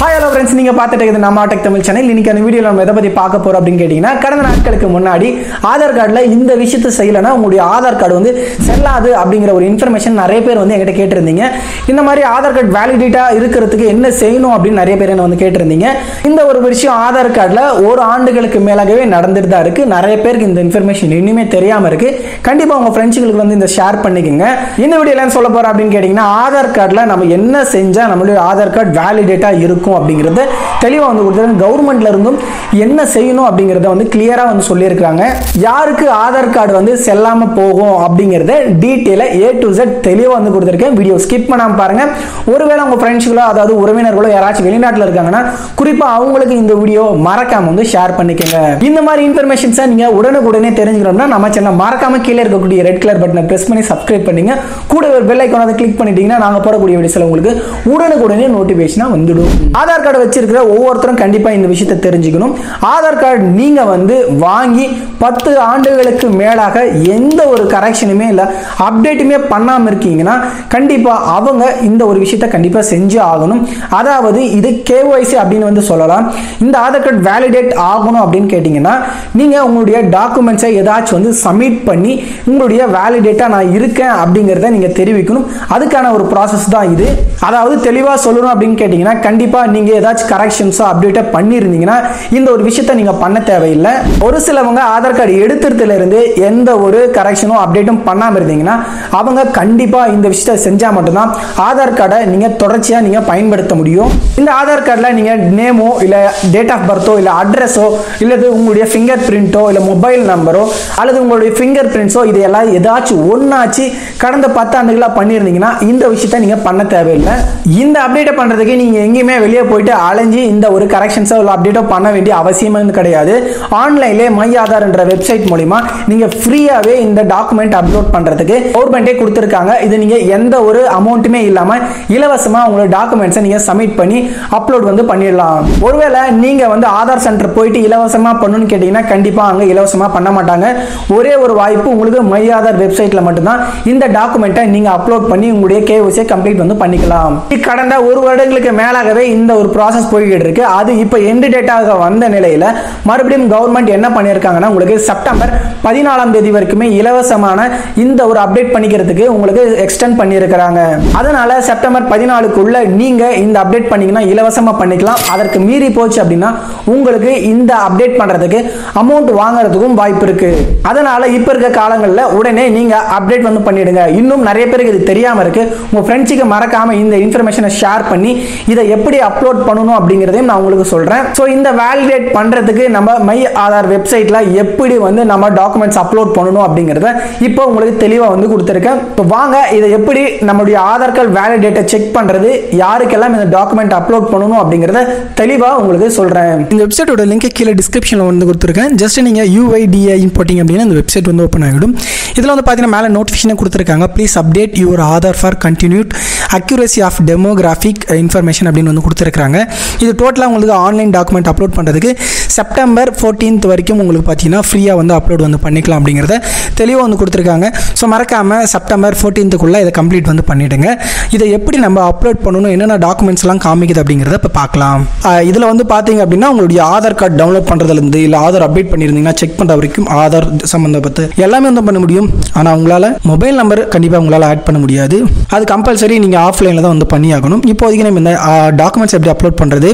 Hi hello friends, நீங்கள் பார்த்துட்டு இருக்குது நம்ம டெக் தமிழ் சேனல். இன்னைக்கு அந்த வீடியோவில் நம்ம எதை பற்றி பார்க்க போகிறோம் அப்படின்னு கேட்டிங்கன்னா, கடந்த நாட்களுக்கு முன்னாடி ஆதார் கார்டில் இந்த விஷயத்தை செய்யலைன்னா உங்களுடைய ஆதார் கார்டு வந்து செல்லாது அப்படிங்கிற ஒரு இன்ஃபர்மேஷன் நிறைய பேர் வந்து என்கிட்ட கேட்டிருந்தீங்க. இந்த மாதிரி ஆதார் கார்டு வேலிடிட்டாக இருக்கிறதுக்கு என்ன செய்யணும் அப்படின்னு நிறைய பேர் என்ன வந்து கேட்டிருந்தீங்க. இந்த ஒரு விஷயம் ஆதார் கார்டில் ஒரு ஆண்டுகளுக்கு மேலாகவே நடந்துட்டு தான் இருக்குது. நிறைய பேருக்கு இந்த இன்ஃபர்மேஷன் இன்னுமே தெரியாமல் இருக்குது. கண்டிப்பாக உங்கள் ஃப்ரெண்ட்ஸுகளுக்கு வந்து இந்த ஷேர் பண்ணிக்கோங்க. இந்த வீடியோவில் என்ன சொல்ல போகிறோம் அப்படின்னு கேட்டிங்கன்னா, ஆதார் கார்டில் நம்ம என்ன செஞ்சால் நம்மளுடைய ஆதார் கார்டு வேலிடேட்டாக இருக்கும் அப்படிங்கறத தெளிவா வந்து கொடுத்தாங்க. கவர்மெண்ட்ல இருந்தும் என்ன செய்யணும் அப்படிங்கறத வந்து கிளியரா வந்து சொல்லியிருக்காங்க. யாருக்கு ஆதார் கார்டு வந்து செல்லாம போகும் அப்படிங்கறத டீடைலா A to Z தெளிவா வந்து கொடுத்திருக்கேன். வீடியோ ஸ்கிப் பண்ணாம பாருங்க. ஒருவேளை உங்க ஃப்ரெண்ட்ஸ்களோ அதாவது உறவினர்களோ யாராச்சும் வெளிநாட்டுல இருக்காங்கன்னா குறிப்பா அவங்களுக்கு இந்த வீடியோ மறக்காம வந்து ஷேர் பண்ணிக்கங்க. இந்த மாதிரி இன்ஃபர்மேஷன்ஸை நீங்க உடனுக்குடனே தெரிஞ்சுக்கணும்னா நம்ம சேனல் மறக்காம கீழே இருக்கக்கூடிய ரெட் கலர் பட்டனை பிரஸ் பண்ணி சப்ஸ்கிரைப் பண்ணுங்க. கூட ஒரு பெல் ஐகானை வந்து கிளிக் பண்ணிட்டீங்கன்னா நாங்க போடக்கூடிய வீடியோஸ்ல உங்களுக்கு உடனுக்குடனே நோட்டிபிகேஷனா வந்துடும். ஆதார் கார்டு வச்சிருக்கிற ஒவ்வொருத்தரும் கண்டிப்பா இந்த விஷயத்தை தெரிஞ்சுக்கணும். ஆதார் கார்டு நீங்க வந்து வாங்கி 10 ஆண்டுகளுக்கு மேலாக எந்த ஒரு கரெக்ஷனுமே இல்ல அப்டேட்டுமே பண்ணாம இருக்கீங்கன்னா கண்டிப்பா அவங்க இந்த ஒரு விஷயத்தை கண்டிப்பா செஞ்சு ஆகணும். அதாவது இது KYC அப்படின்னு வந்து சொல்லலாம். இந்த ஆதார் கார்டு வேலிடேட் ஆகணும் அப்படின்னு கேட்டீங்கன்னா நீங்க உங்களுடைய டாக்குமெண்ட்ஸை ஏதாச்சும் வந்து சப்மிட் பண்ணி உங்களுடைய வேலிடேட்டா நான் இருக்கேன் அப்படிங்கறத நீங்க தெரிவிக்கணும். அதுக்கான ஒரு ப்ராசஸ் தான் இது. அதாவது தெளிவா சொல்லணும் அப்படின்னு கேட்டீங்கன்னா கண்டிப்பா நீங்க ஏதாச்சும் கரெக்ஷன்ஸோ அப்டேட்டா பண்ணிருந்தீங்கன்னா இந்த ஒரு விஷயத்தை நீங்க பண்ண தேவையில்லை. ஒரு சிலவங்க ஆதார் கார்டு எடுத்துறதுல இருந்து எந்த ஒரு கரெக்ஷனும் அப்டேட்டும் பண்ணாம இருந்தீங்கன்னா அவங்க கண்டிப்பா இந்த விஷயத்தை செஞ்சா மட்டும்தான் ஆதார் கார்டை நீங்க தொடர்ச்சியா நீங்க பயன்படுத்த முடியும். இந்த ஆதார் கார்டுல நீங்க நேமோ இல்ல டேட் ஆஃப் பர்த்தோ இல்ல அட்ரஸோ இல்லது உங்களுடைய ஃபிங்கர் பிரிண்டோ இல்ல மொபைல் நம்பரோ அல்லது உங்களுடைய ஃபிங்கர் பிரிண்ட்ஸோ இது எல்லாம் ஏதாச்சும் ஒன்னாச்சு கடந்த 10 ஆண்டுகளா பண்ணிருந்தீங்கன்னா இந்த விஷயத்தை நீங்க பண்ண தேவையில்லை. இந்த அப்டேட் பண்றதுக்கு நீங்க எங்கேயுமே வெளியே போயிட்டு அலைஞ்சி இந்த ஒரு கரெக்ஷன்ஸோ இல்லை அப்டேட்டோ பண்ண வேண்டிய அவசியமே கிடையாது. ஆன்லைன்லேயே மை ஆதார் என்ற வெப்சைட் மூலிமா நீங்க ஃப்ரீயாவே இந்த டாக்குமெண்ட் அப்லோட் பண்றதுக்கு கவர்மெண்டே கொடுத்துருக்காங்க. இது நீங்க எந்த ஒரு அமௌண்ட்டுமே இல்லாம இலவசமா உங்களோட டாக்குமெண்ட்ஸை நீங்க சப்மிட் பண்ணி அப்லோட் வந்து பண்ணிடலாம். ஒருவேளை நீங்க வந்து ஆதார் சென்டர் போயிட்டு இலவசமா பண்ணணும்னு கேட்டீங்கன்னா கண்டிப்பா அங்க இலவசமா பண்ண மாட்டாங்க. ஒரே ஒரு வாய்ப்பு உங்களுக்கு மை ஆதார் வெப்சைட்ல மட்டும்தான் இந்த டாக்குமெண்ட்டை நீங்க அப்லோட் பண்ணி உங்களுடைய KYC கம்ப்ளீட் வந்து பண்ணிக்கலாம். கடந்த 1 வருடங்களுக்கு மேலாகவே இந்த ஒரு ப்ராசஸ் போய்கிட்டு இருக்கு. அது இப்போ எண்ட் டேட்டாக வந்த நிலையில மறுபடியும் கவர்மெண்ட் என்ன பண்ணியிருக்காங்கன்னா உங்களுக்கு செப்டம்பர் 14ஆம் தேதி வரைக்குமே இலவசமான இந்த ஒரு அப்டேட் பண்ணிக்கிறதுக்கு உங்களுக்கு எக்ஸ்டெண்ட் பண்ணியிருக்கிறாங்க. அதனால செப்டம்பர் 14க்குள்ள நீங்க இந்த அப்டேட் பண்ணீங்கன்னா இலவசமா பண்ணிக்கலாம். அதற்கு மீறி போச்சு அப்படின்னா உங்களுக்கு இந்த அப்டேட் பண்றதுக்கு அமௌண்ட் வாங்குறதுக்கும் வாய்ப்பு இருக்கு. அதனால இப்ப இருக்க காலங்களில் உடனே நீங்க அப்டேட் வந்து பண்ணிடுங்க. இன்னும் நிறைய பேருக்கு இது தெரியாம இருக்கு. உங்க ஃப்ரெண்ட்ஸுக்கு மறக்காம இந்த இன்ஃபர்மேஷனை ஷேர் பண்ணி இதை எப்படி அப்லோட் பண்ணணும் அப்படிங்கறதையும் நான் உங்களுக்கு சொல்றேன். சோ இந்த வேலிடேட் பண்றதுக்கு நம்ம மை ஆதார் வெப்சைட்ல எப்படி வந்து நம்ம டாக்குமெண்ட்ஸ் அப்லோட் பண்ணணும் அப்படிங்கறத இப்போ உங்களுக்கு தெளிவா வந்து கொடுத்திருக்கேன். வாங்க இதை எப்படி நம்மளுடைய ஆதார் கார்டு வேலிடேட்டை செக் பண்றது, யாருக்கெல்லாம் இந்த டாக்குமெண்ட் அப்லோட் பண்ணணும் அப்படிங்கறத தெளிவா உங்களுக்கு சொல்றேன். இந்த வெப்சைட்டோட லிங்க் கீழே டிஸ்கிரிப்ஷன்ல வந்து கொடுத்திருக்கேன். ஜஸ்ட் நீங்க UIDAI போட்டிங்க அப்படின்னா இந்த வெப்சைட் வந்து ஓப்பன் ஆகிடும். இதுல வந்து பாத்தீங்கன்னா மேல நோட்டிஃபிகேஷன் கொடுத்திருக்காங்க. Please update your Aadhaar for continued accuracy of demographic information அப்படின்னு வந்து கொடுத்துருக்காங்க. இது டோட்டலாக உங்களுக்கு ஆன்லைன் டாக்குமெண்ட் அப்லோட் பண்ணுறதுக்கு செப்டம்பர் 14th வரைக்கும் உங்களுக்கு பார்த்தீங்கன்னா ஃப்ரீயாக வந்து அப்லோட் வந்து பண்ணிக்கலாம் அப்படிங்கிறத தெளிவாக வந்து கொடுத்துருக்காங்க. ஸோ மறக்காமல் செப்டம்பர் 14th வந்து கம்ப்ளீட் வந்து பண்ணிவிடுங்க. இதை எப்படி நம்ம அப்லோட் பண்ணணும், என்னென்ன டாக்குமெண்ட்ஸ்லாம் காமிக்குது அப்படிங்கிறத இப்போ பார்க்கலாம். இதில் வந்து பார்த்தீங்க அப்படின்னா உங்களுடைய ஆதார் கார்டு டவுன்லோட் பண்ணுறதுலேருந்து இல்லை ஆதார் அப்டேட் பண்ணியிருந்தீங்கன்னா செக் பண்ணுற வரைக்கும் ஆதார் சம்மந்தப்பட்டு எல்லாமே வந்து பண்ண முடியும். ஆனால் உங்களால் மொபைல் நம்பர் கண்டிப்பாக உங்களால் ஆட் பண்ண முடியாது. அது கம்பல்சரி நீங்கள் ஆஃப்லைனில் தான் வந்து பண்ணி ஆகணும். இப்போதைக்கு நம்ம இந்த டாக்குமெண்ட்ஸ் எப்படி அப்லோட் பண்ணுறது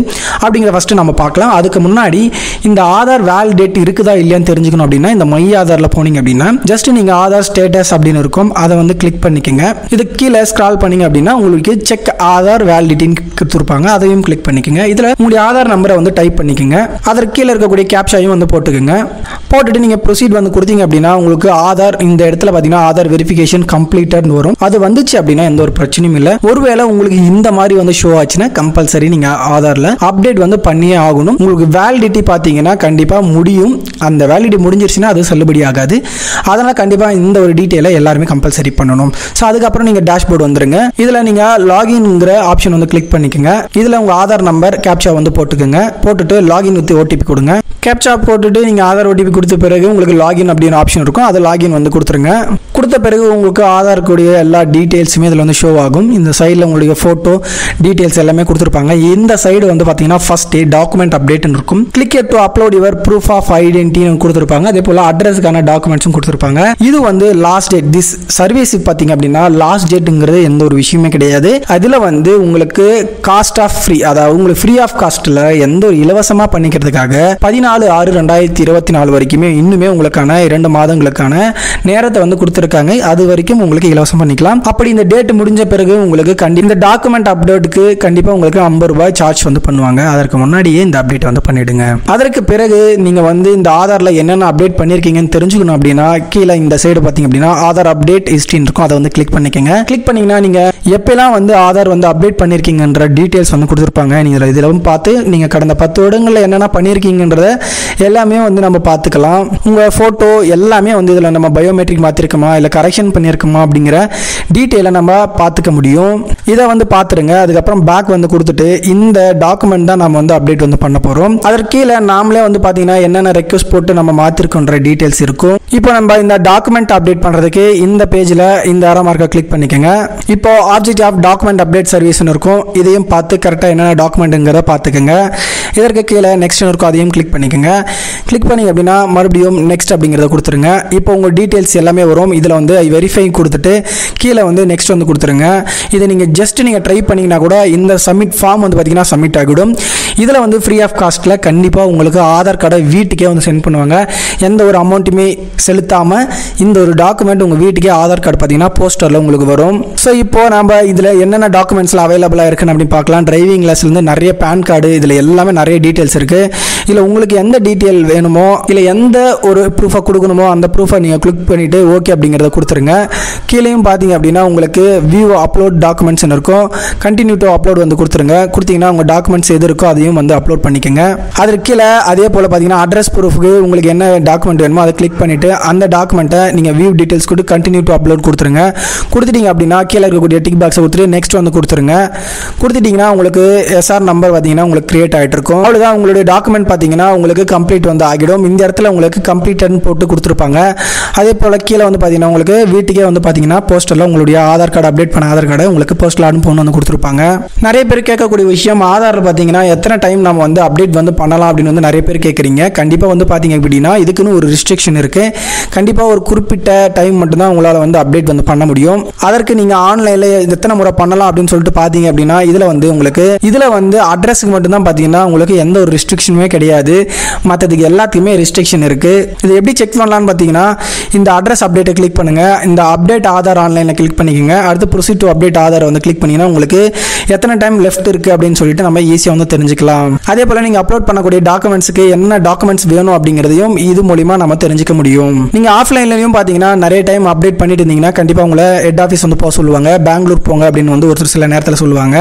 அப்படிங்கிற ஃபஸ்ட்டு நம்ம பார்க்கலாம். அதுக்கு முன்னாடி இந்த ஆதார் வேலிடேட் இருக்குதா இல்லையான்னு தெரிஞ்சுக்கணும் அப்படின்னா இந்த மை ஆதாரில் போனீங்க அப்படின்னா ஜஸ்ட் நீங்கள் ஆதார் ஸ்டேட்டஸ் அப்படின்னு இருக்கும், அதை வந்து கிளிக் பண்ணிக்கோங்க. இது கீழே ஸ்க்ரால் பண்ணீங்க அப்படின்னா உங்களுக்கு செக் ஆதார் வேலிடிட்டின்னு கொடுத்துருப்பாங்க, அதையும் கிளிக் பண்ணிக்கோங்க. இதில் உங்களுடைய ஆதார் நம்பரை வந்து டைப் பண்ணிக்கோங்க. அதற்கு கீழே இருக்கக்கூடிய கேப்சாயும் வந்து போட்டுக்கோங்க. போட்டுட்டு நீங்கள் ப்ரொசீட் வந்து கொடுத்தீங்க அப்படின்னா உங்களுக்கு ஆதார் இந்த இடத்துல பார்த்தீங்கன்னா ஆதார் வெரிஃபிகேஷன் கம்ப்ளீட்டட் வரும். அது வந்துச்சு அப்படின்னா எந்த ஒரு பிரச்சனையும் இல்லை. ஒருவேளை உங்களுக்கு இந்த மாதிரி வந்து ஷோ ஆச்சுன்னா கம்பல்சரி நீங்க ஆதார்ல அப்டேட் வந்து பண்ணியே ஆகணும். உங்களுக்கு வேலிடிட்டி பாத்தீங்கன்னா கண்டிப்பா முடியும். அந்த வேலிடிட்டி முடிஞ்சிருச்சுன்னா அது செல்லுபடி ஆகாது. அதனால கண்டிப்பா இந்த ஒரு டீடைலை எல்லாருமே கம்பல்சரி பண்ணணும். ஸோ அதுக்கப்புறம் நீங்க டேஷ்போர்டு வந்துருங்க. இதுல நீங்க லாகின்ங்கிற ஆப்ஷன் வந்து கிளிக் பண்ணிக்கோங்க. இதுல உங்க ஆதார் நம்பர் கேப்சா வந்து போட்டுக்கோங்க. போட்டுட்டு லாகின் வித் OTP கொடுங்க. கேப்சா போட்டுட்டு நீங்கள் ஆதார் ஓடிபி கொடுத்த பிறகு உங்களுக்கு லாகின் அப்படின்னு ஆப்ஷன் இருக்கும். அது லாகின் வந்து கொடுத்துருங்க. கொடுத்த பிறகு உங்களுக்கு ஆதாருக்குடைய எல்லா டீட்டெயில்ஸுமே இதில் வந்து ஷோ ஆகும். இந்த சைடில் உங்களுடைய ஃபோட்டோ டீட்டெயில்ஸ் எல்லாமே கொடுத்துருப்பாங்க. இந்த சைடு வந்து பார்த்தீங்கன்னா ஃபர்ஸ்ட் டாக்குமெண்ட் அப்டேட்னு இருக்கும். Click to upload your proof of ஐடென்டிட்டின்னு கொடுத்துருப்பாங்க. அதே போல் அட்ரஸுக்கான டாக்குமெண்ட்ஸும் கொடுத்துருப்பாங்க. இது வந்து லாஸ்ட் டேட். திஸ் சர்வீஸ் பார்த்தீங்க அப்படின்னா லாஸ்ட் டேட்டுங்கிறது எந்த ஒரு விஷயமே கிடையாது. அதில் வந்து உங்களுக்கு காஸ்ட் ஆஃப் ஃப்ரீ, அதாவது உங்களுக்கு ஃப்ரீ ஆஃப் காஸ்ட்டில் எந்த ஒரு இலவசமாக பண்ணிக்கிறதுக்காக 14/6/2024 வரைக்குமே இன்னுமே உங்களுக்கான 2 மாதங்களுக்கான நேரத்தை வந்து கொடுத்துருக்காங்க. அது வரைக்கும் உங்களுக்கு இலவசம் பண்ணிக்கலாம். அப்படி இந்த டேட் முடிஞ்ச பிறகு உங்களுக்கு இந்த டாக்குமெண்ட் அப்டேட்டுக்கு கண்டிப்பாக உங்களுக்கு 50 ரூபாய் சார்ஜ் வந்து பண்ணுவாங்க. அதற்கு முன்னாடியே இந்த அப்டேட் வந்து பண்ணிடுங்க. அதற்கு பிறகு நீங்கள் வந்து இந்த ஆதாரில் என்னென்ன அப்டேட் பண்ணியிருக்கீங்கன்னு தெரிஞ்சுக்கணும் அப்படின்னா கீழே இந்த சைடு பார்த்தீங்க அப்படின்னா ஆதார் அப்டேட் ஹிஸ்ட்ரின்னு இருக்கும். அதை வந்து கிளிக் பண்ணிக்கங்க. கிளிக் பண்ணிங்கன்னா நீங்கள் எப்பெல்லாம் வந்து ஆதார் வந்து அப்டேட் பண்ணியிருக்கீங்கன்ற டீட்டெயில்ஸ் வந்து கொடுத்துருப்பாங்க. நீங்கள் இதில் வந்து பார்த்து நீங்கள் கடந்த 10 வருடங்களில் என்னென்ன பண்ணியிருக்கீங்கன்றத எல்லாமே வந்து நம்ம பார்த்துக்கலாம். உங்கள் ஃபோட்டோ எல்லாமே வந்து இதில் நம்ம பயோமெட்ரிக் மாற்றிருக்கோமா இல்லை கரெக்ஷன் பண்ணியிருக்கோமா அப்படிங்கிற டீட்டெயிலை நம்ம பார்த்துக்க முடியும். இதை வந்து பார்த்துருங்க. அதுக்கப்புறம் பேக் வந்து கொடுத்துட்டு இந்த டாக்குமெண்ட் தான் நம்ம வந்து அப்டேட் வந்து பண்ண போகிறோம். அதற்கு கீழே நாமளே வந்து பார்த்தீங்கன்னா என்னென்ன ரெக்வஸ்ட் போட்டு நம்ம மாற்றிருக்கோன்ற டீட்டெயில்ஸ் இருக்கும். இப்போ நம்ம இந்த டாக்குமெண்ட் அப்டேட் பண்ணுறதுக்கு இந்த பேஜில் இந்த ஆரோ மார்க்கை கிளிக் பண்ணிக்கோங்க. இப்போ ஆப்ஜெக்ட் ஆஃப் டாக்குமெண்ட் அப்டேட் சர்வீஸ்னு இருக்கும். இதையும் பார்த்து கரெக்டாக என்னென்ன டாக்குமெண்ட்டுங்கிறத பார்த்துக்கோங்க. இதற்கு கீழே நெக்ஸ்ட்னு இருக்கும். அதையும் கிளிக் பண்ணிக்கோங்க. கிளிக் பண்ணிங்க அப்படின்னா மறுபடியும் நெக்ஸ்ட் அப்படிங்கிறத கொடுத்துருங்க. இப்போ உங்கள் டீட்டெயில்ஸ் எல்லாமே வரும். இதில் வந்து வெரிஃபை கொடுத்துட்டு கீழே வந்து நெக்ஸ்ட் வந்து கொடுத்துருங்க. இதை நீங்கள் ஜஸ்ட் நீங்கள் ட்ரை பண்ணிங்கன்னா கூட இந்த சப்மிட் ஃபார்ம் வந்து பார்த்தீங்கன்னா சப்மிட் ஆகிடும். இதில் வந்து ஃப்ரீ ஆஃப் காஸ்ட்டில் கண்டிப்பாக உங்களுக்கு ஆதார் கார்டை வீட்டுக்கே வந்து சென்ட் பண்ணுவாங்க. எந்த ஒரு அமௌண்ட்டுமே செலுத்தாமல் இந்த ஒரு டாக்குமெண்ட் உங்கள் வீட்டுக்கே ஆதார் கார்டு பார்த்தீங்கன்னா போஸ்டரில் உங்களுக்கு வரும். ஸோ இப்போ நம்ம இதில் என்னென்ன டாக்குமெண்ட்ஸில் அவைலபிளாக இருக்குன்னு அப்படின்னு பார்க்கலாம். டிரைவிங் லைசன்ஸ்லேருந்து நிறைய பேன் கார்டு, இதில் எல்லாமே நிறைய டீட்டெயில்ஸ் இருக்குது. இல்லை உங்களுக்கு எந்த டீட்டெயில் வேணுமோ இல்லை எந்த ஒரு ப்ரூஃபை கொடுக்கணுமோ அந்த ப்ரூஃபை நீங்கள் கிளிக் பண்ணிவிட்டு ஓகே அப்படிங்கிறத கொடுத்துருங்க. கீழேயும் பார்த்தீங்க அப்படின்னா உங்களுக்கு வியூ அப்லோட் டாக்குமெண்ட்ஸ்னு இருக்கும். கண்டினியூ டு அப்லோட் வந்து கொடுத்துருங்க. கொடுத்தீங்கன்னா உங்கள் டாக்குமெண்ட்ஸ் எது இருக்கோ அதையும் வந்து அப்லோட் பண்ணிக்கோங்க. அதற்கு கீழே அதே போல் பார்த்தீங்கன்னா அட்ரஸ் ப்ரூஃபுக்கு உங்களுக்கு என்ன டாக்குமெண்ட் வேணுமோ அதை கிளிக் பண்ணிவிட்டு அந்த டாக்குமெண்ட்டை நீங்கள் வியூ டீட்டெயில்ஸ் கொடுத்து கண்டினியூ டு அப்லோட் கொடுத்துருங்க. கொடுத்துட்டீங்க அப்படின்னா கீழே இருக்கக்கூடிய டிக் பாக்ஸை கொடுத்துட்டு நெக்ஸ்ட் வந்து கொடுத்துருங்க. கொடுத்துட்டிங்கன்னா உங்களுக்கு எஸ்ஆர் நம்பர் பார்த்தீங்கன்னா உங்களுக்கு கிரியேட் ஆகிட்டு இருக்கும். அவ்வளோதான், உங்களுடைய டாக்குமெண்ட் பார்த்தீங்கன்னா உங்களுக்கு கம்ப்ளீட் வந்து ஆகிடும். இந்த இடத்துல உங்களுக்கு கம்ப்ளீட்னு போட்டு கொடுத்துருப்பாங்க. அதே போல் கீழே வந்து பார்த்தீங்கன்னா உங்களுக்கு வீட்டுக்கே வந்து பார்த்தீங்கன்னா போஸ்டரில் உங்களுடைய ஆதார் கார்டு அப்டேட் பண்ண ஆதார் கார்டை உங்களுக்கு போஸ்டரில் அனுப்பணும் வந்து கொடுத்துருப்பாங்க. நிறைய பேர் கேட்கக்கூடிய விஷயம் ஆதார் பார்த்தீங்கன்னா எத்தனை டைம் நம்ம வந்து அப்டேட் வந்து பண்ணலாம் அப்படின்னு வந்து நிறைய பேர் கேட்குறீங்க. கண்டிப்பாக வந்து பார்த்தீங்க அப்படின்னா இதுக்குன்னு ஒரு ரெஸ்ட்ரிக்ஷன் இருக்குது. கண்டிப்பாக ஒரு குறிப்பிட்ட டைம் மட்டும்தான் உங்களால் வந்து அப்டேட் வந்து பண்ண முடியும். அதற்கு நீங்கள் ஆன்லைனில் எத்தனை முறை பண்ணலாம் அப்படின்னு சொல்லிட்டு பார்த்தீங்க அப்படின்னா இதில் வந்து அட்ரஸுக்கு மட்டும்தான் பார்த்தீங்கன்னா உங்களுக்கு எந்த ஒரு ரெஸ்ட்ரிக்ஷனுமே கிடையாது. மற்றதுக்கு எல்லாத்துக்குமே ரெஸ்ட்ரிக்ஷன் இருக்குது. இது எப்படி செக் பண்ணலான்னு பார்த்தீங்கன்னா இந்த அட்ரஸ் அப்டேட்டை கிளிக் பண்ணுங்கள். இந்த அப்டேட் ஆதார் ஆன்லைனில் கிளிக் பண்ணிக்கோங்க. அடுத்து ப்ரொசீட் டு அப்டேட் ஆதார் வந்து கிளிக் பண்ணிங்கன்னா உங்களுக்கு எத்தனை டைம் லெஃப்ட் இருக்குது அப்படின்னு சொல்லிட்டு நம்ம ஈஸியாக வந்து தெரிஞ்சுக்கலாம். அதே போல் நீங்கள் அப்லோட் பண்ணக்கூடிய டாக்குமெண்ட்ஸுக்கு என்ன டாக்குமெண்ட்ஸ் வேணும் அப்படிங்கிறதையும் இது மூலிமா நம்ம தெரிஞ்சுக்க முடியும். நீங்கள் ஆஃப்லைன்லையும் பார்த்தீங்கன்னா நிறைய டைம் அப்டேட் பண்ணிட்டு இருந்தீங்கன்னா கண்டிப்பாக உங்களை ஹெட் ஆஃபீஸ் வந்து போக சொல்லுவாங்க. பெங்களூர் போங்க அப்படின்னு வந்து ஒரு சில நேரத்தில் சொல்லுவாங்க.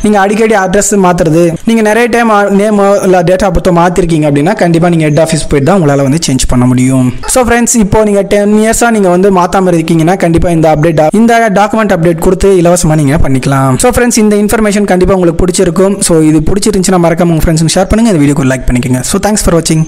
நீங்கள் அடிக்கடி அட்ரஸ் மாற்றுறது, நீங்கள் நிறைய டைம் நேமோ இல்லை டேட் ஆஃப் பர்த்தோ மாற்றிருக்கீங்க அப்படின்னா கண்டிப்பாக நீங்கள் ஹெட் ஆஃபீஸ் போயிட்டு தான் உங்களால் வந்து சேஞ்ச் பண்ண முடியும். ஸோ ஃப்ரெண்ட்ஸ், இப்போ நீங்கள் 10 இயர்ஸாக நீங்கள் வந்து மாற்றாமல் இருக்கீங்கன்னா கண்டிப்பாக இந்த டாக்குமெண்ட் அப்டேட் கொடுத்து இலவசமாக நீங்கள் பண்ணிக்கலாம். ஸோ ஃப்ரெண்ட்ஸ், இந்த இன்ஃபர்மேஷன் கண்டிப்பாக உங்களுக்கு பிடிச்சிருக்கும். ஸோ இது பிடிச்சிருந்துச்சுன்னா மறக்காம உங்கள் ஃப்ரெண்ட்ஸுக்கு ஷேர் பண்ணுங்கள். இந்த வீடியோக்கு லைக் பண்ணிக்கோங்க. ஸோ தேங்க்ஸ் ஃபார் வாட்சிங்.